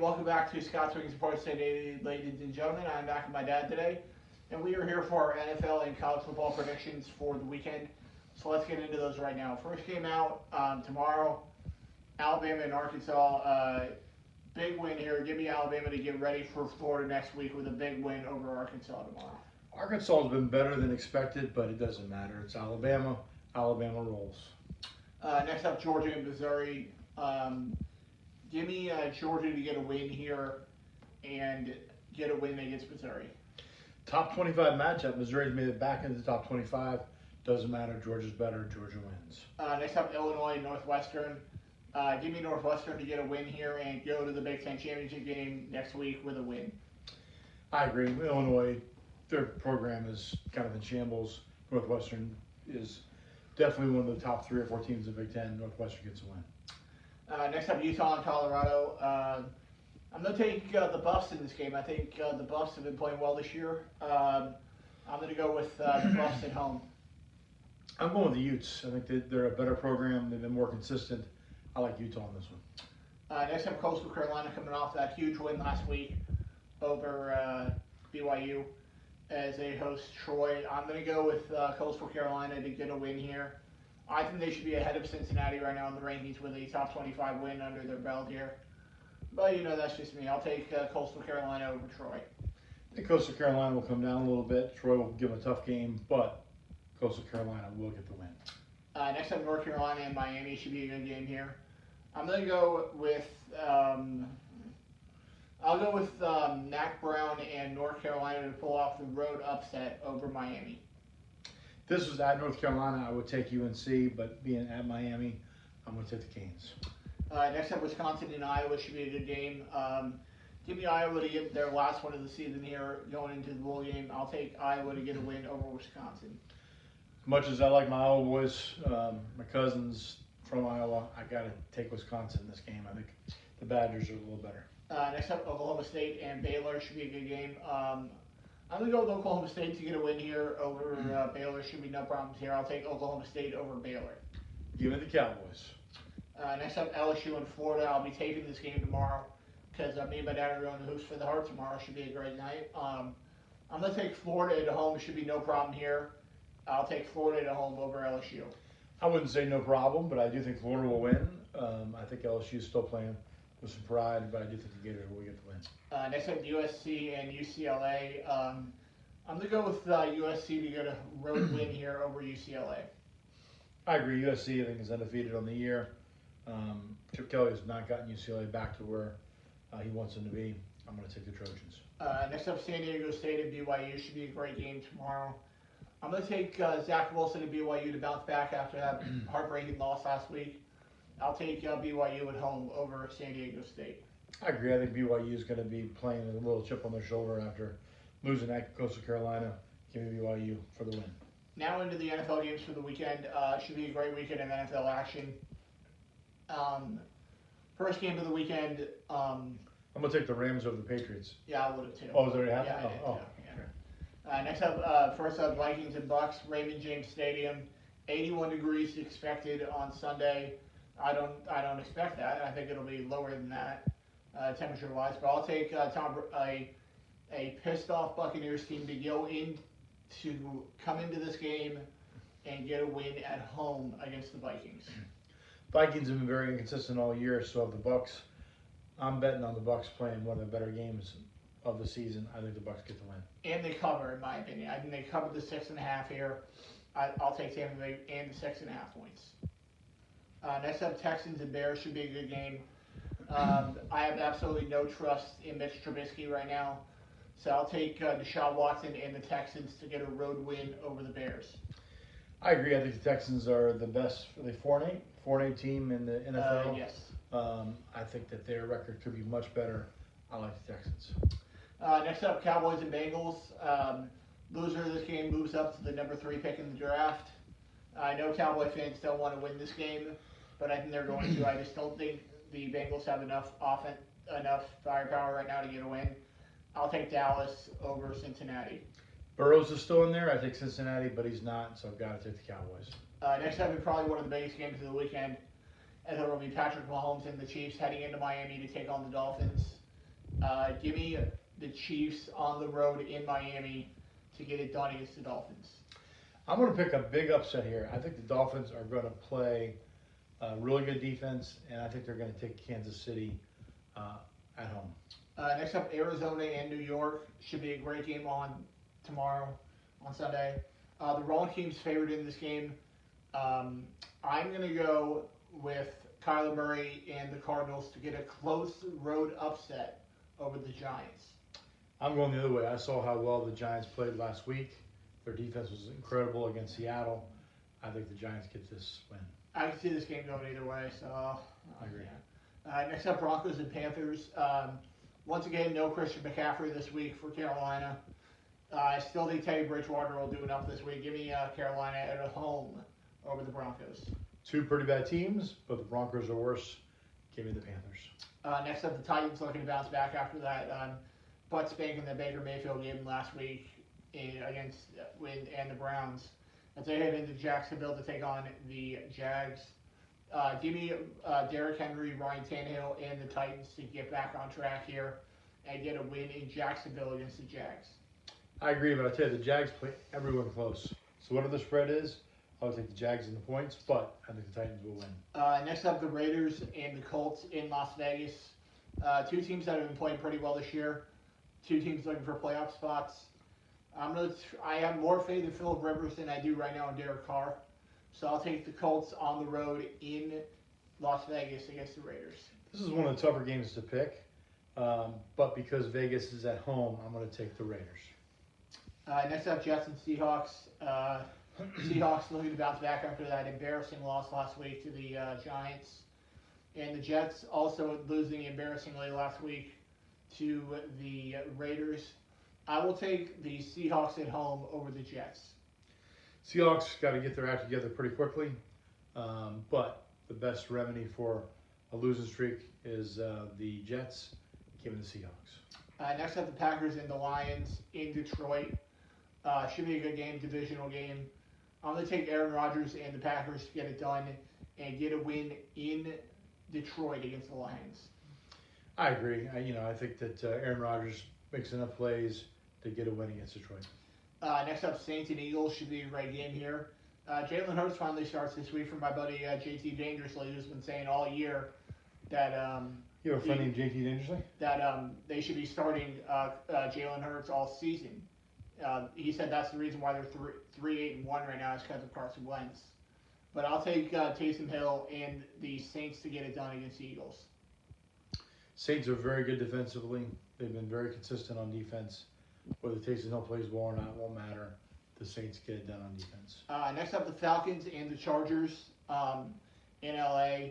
Welcome back to Scott's Wings Sports Today, ladies and gentlemen. I'm back with my dad today, and we are here for our NFL and college football predictions for the weekend. So let's get into those right now. First game out tomorrow, Alabama and Arkansas. Big win here. Give me Alabama to get ready for Florida next week with a big win over Arkansas tomorrow. Arkansas has been better than expected, but it doesn't matter. It's Alabama. Alabama rolls. Next up, Georgia and Missouri. Give me Georgia to get a win here and get a win against Missouri. Top 25 matchup. Missouri's made it back into the top 25. Doesn't matter. Georgia's better. Georgia wins. Next up, Illinois and Northwestern. Give me Northwestern to get a win here and go to the Big Ten championship game next week with a win. I agree. Illinois, their program is kind of in shambles. Northwestern is definitely one of the top 3 or 4 teams in the Big Ten. Northwestern gets a win. Next up, Utah and Colorado. I'm going to take the Buffs in this game. I think the Buffs have been playing well this year. I'm going to go with the Buffs at home. I'm going with the Utes. I think they're a better program. They've been more consistent. I like Utah on this one. Next up, Coastal Carolina coming off that huge win last week over BYU as they host Troy. I'm going to go with Coastal Carolina to get a win here. I think they should be ahead of Cincinnati right now in the rankings with a top 25 win under their belt here. But, that's just me. I'll take Coastal Carolina over Troy. I think Coastal Carolina will come down a little bit. Troy will give them a tough game, but Coastal Carolina will get the win. Next up, North Carolina and Miami should be a good game here. I'm going to go with Mac Brown and North Carolina to pull off the road upset over Miami. If this was at North Carolina, I would take UNC, but being at Miami, I'm going to take the Canes. Next up, Wisconsin and Iowa should be a good game. Give me Iowa to get their last one of the season here going into the bowl game. I'll take Iowa to get a win over Wisconsin. As much as I like my Iowa boys, my cousins from Iowa, I got to take Wisconsin in this game. I think the Badgers are a little better. Next up, Oklahoma State and Baylor should be a good game. I'm going to go with Oklahoma State to get a win here over Baylor. Should be no problems here. I'll take Oklahoma State over Baylor. Give it the Cowboys. Next up, LSU and Florida. I'll be taping this game tomorrow because me and my dad are going to Hoops for the Heart tomorrow. Should be a great night. I'm going to take Florida at home. Should be no problem here. I'll take Florida at home over LSU. I wouldn't say no problem, but I do think Florida will win. I think LSU is still playing with some pride, but I do think the Gators will get the win. Next up, USC and UCLA. I'm going to go with USC to get a road win here over UCLA. I agree. USC, I think, is undefeated on the year. Chip Kelly has not gotten UCLA back to where he wants them to be. I'm going to take the Trojans. Next up, San Diego State and BYU should be a great game tomorrow. I'm going to take Zach Wilson and BYU to bounce back after that heartbreaking loss last week. I'll take BYU at home over San Diego State. I agree. I think BYU is going to be playing with a little chip on their shoulder after losing at Coastal Carolina. Give me BYU for the win. Now into the NFL games for the weekend. Should be a great weekend of NFL action. First game of the weekend. I'm going to take the Rams over the Patriots. Yeah, I would have too. Oh, is that already happened? Yeah, I did oh, too. okay. Yeah. Next up, first up, Vikings and Bucks, Raymond James Stadium. 81 degrees expected on Sunday. I don't expect that. I think it'll be lower than that, temperature-wise. But I'll take a pissed-off Buccaneers team to come into this game and get a win at home against the Vikings. Vikings have been very inconsistent all year, so have the Bucks. I'm betting on the Bucks playing one of the better games of the season. I think the Bucks get the win. And they cover, in my opinion. I think they covered the 6.5 here. I'll take Tampa Bay and the 6.5 points. Next up, Texans and Bears should be a good game. I have absolutely no trust in Mitch Trubisky right now, so I'll take Deshaun Watson and the Texans to get a road win over the Bears. I agree. I think the Texans are the best. Are they 4-8 team in the NFL? Yes. I think that their record could be much better. I like the Texans. Next up, Cowboys and Bengals. Loser of this game moves up to the number 3 pick in the draft. I know Cowboy fans don't want to win this game, but I think they're going to. I just don't think the Bengals have enough firepower right now to get a win. I'll take Dallas over Cincinnati. Burrows is still in there. I take Cincinnati, but he's not, so I've got to take the Cowboys. Next up is probably one of the biggest games of the weekend, and it will be Patrick Mahomes and the Chiefs heading into Miami to take on the Dolphins. Give me the Chiefs on the road in Miami to get it done against the Dolphins. I'm going to pick a big upset here. I think the Dolphins are going to play really good defense, and I think they're going to take Kansas City at home. Next up, Arizona and New York. Should be a great game on tomorrow, on Sunday. The wrong team's favored in this game. I'm going to go with Kyler Murray and the Cardinals to get a close road upset over the Giants. I'm going the other way. I saw how well the Giants played last week. Their defense was incredible against Seattle. I think the Giants get this win. I can see this game going either way, so I agree. Next up, Broncos and Panthers. Once again, no Christian McCaffrey this week for Carolina. I still think Teddy Bridgewater will do enough this week. Give me Carolina at home over the Broncos. Two pretty bad teams, but the Broncos are worse. Give me the Panthers. Next up, the Titans looking to bounce back after that butt spanking the Baker Mayfield game last week against and the Browns. As they head into Jacksonville to take on the Jags. Give me Derrick Henry, Ryan Tannehill, and the Titans to get back on track here and get a win in Jacksonville against the Jags. I agree, but I tell you, the Jags play everyone close. So whatever the spread is, I would take the Jags in the points, but I think the Titans will win. Next up, the Raiders and the Colts in Las Vegas. Two teams that have been playing pretty well this year. Two teams looking for playoff spots. I have more faith in Phillip Rivers than I do right now in Derek Carr. So I'll take the Colts on the road in Las Vegas against the Raiders. This is one of the tougher games to pick, but because Vegas is at home, I'm going to take the Raiders. Next up, Jets and Seahawks. Seahawks looking to bounce back after that embarrassing loss last week to the Giants. And the Jets also losing embarrassingly last week to the Raiders. I will take the Seahawks at home over the Jets. Seahawks got to get their act together pretty quickly, but the best remedy for a losing streak is the Jets. Give me the Seahawks. Next up, the Packers and the Lions in Detroit. Should be a good game, divisional game. I'm going to take Aaron Rodgers and the Packers to get it done and get a win in Detroit against the Lions. I agree. I think that Aaron Rodgers makes enough plays to get a win against Detroit. Next up, Saints and Eagles should be a great game here. Jalen Hurts finally starts this week from my buddy JT Dangerously, who's been saying all year that you have a friend named JT Dangerously? That they should be starting Jalen Hurts all season. He said that's the reason why they're 3-8-1 right now is because of Carson Wentz. But I'll take Taysom Hill and the Saints to get it done against the Eagles. Saints are very good defensively. They've been very consistent on defense. Whether Taysom Hill plays well or not won't matter. The Saints get it done on defense. Next up, the Falcons and the Chargers in LA.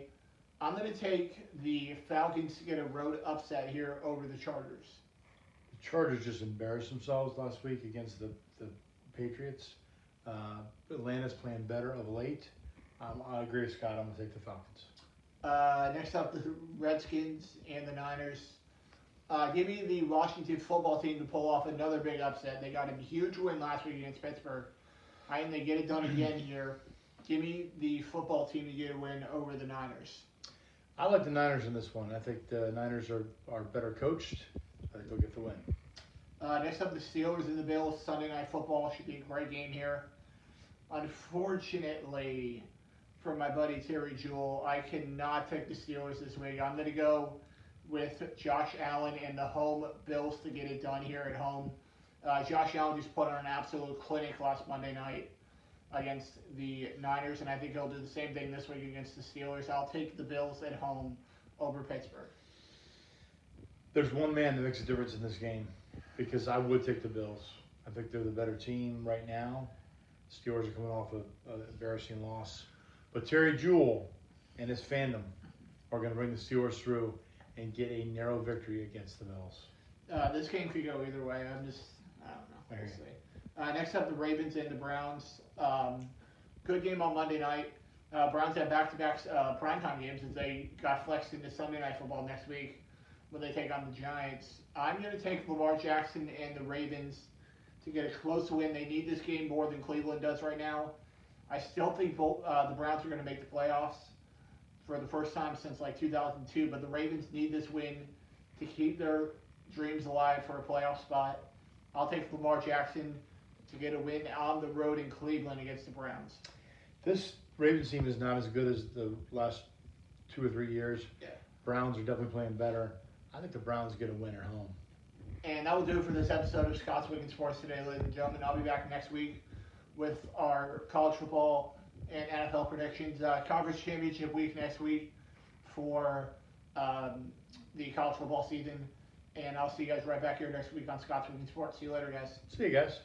I'm going to take the Falcons to get a road upset here over the Chargers. The Chargers just embarrassed themselves last week against the Patriots. Atlanta's playing better of late. I agree with Scott. I'm going to take the Falcons. Next up, the Redskins and the Niners. Give me the Washington football team to pull off another big upset. They got a huge win last week against Pittsburgh. And they get it done again here. Give me the football team to get a win over the Niners. I like the Niners in this one. I think the Niners are better coached. I think they'll get the win. Next up, the Steelers and the Bills. Sunday Night Football should be a great game here. Unfortunately, for my buddy Terry Jewell, I cannot take the Steelers this week. I'm going to go with Josh Allen and the home Bills to get it done here at home. Josh Allen just put on an absolute clinic last Monday night against the Niners, and I think he'll do the same thing this week against the Steelers. I'll take the Bills at home over Pittsburgh. There's one man that makes a difference in this game because I would take the Bills. I think they're the better team right now. Steelers are coming off an embarrassing loss. But Terry Jewell and his fandom are going to bring the Steelers through and get a narrow victory against the Bills. This game could go either way. I don't know. We'll see. Next up, the Ravens and the Browns. Good game on Monday night. Browns have back-to-back primetime games as they got flexed into Sunday Night Football next week when they take on the Giants. I'm going to take Lamar Jackson and the Ravens to get a close win. They need this game more than Cleveland does right now. I still think both the Browns are going to make the playoffs for the first time since like 2002, but the Ravens need this win to keep their dreams alive for a playoff spot. I'll take Lamar Jackson to get a win on the road in Cleveland against the Browns. This Ravens team is not as good as the last 2 or 3 years. Yeah. Browns are definitely playing better. I think the Browns get a win at home. And that will do it for this episode of Scott's Wicked Sports today, ladies and gentlemen. I'll be back next week with our college football and NFL predictions. Conference championship week next week for the college football season. And I'll see you guys right back here next week on Scott's Wicked Sports. See you later, guys. See you guys.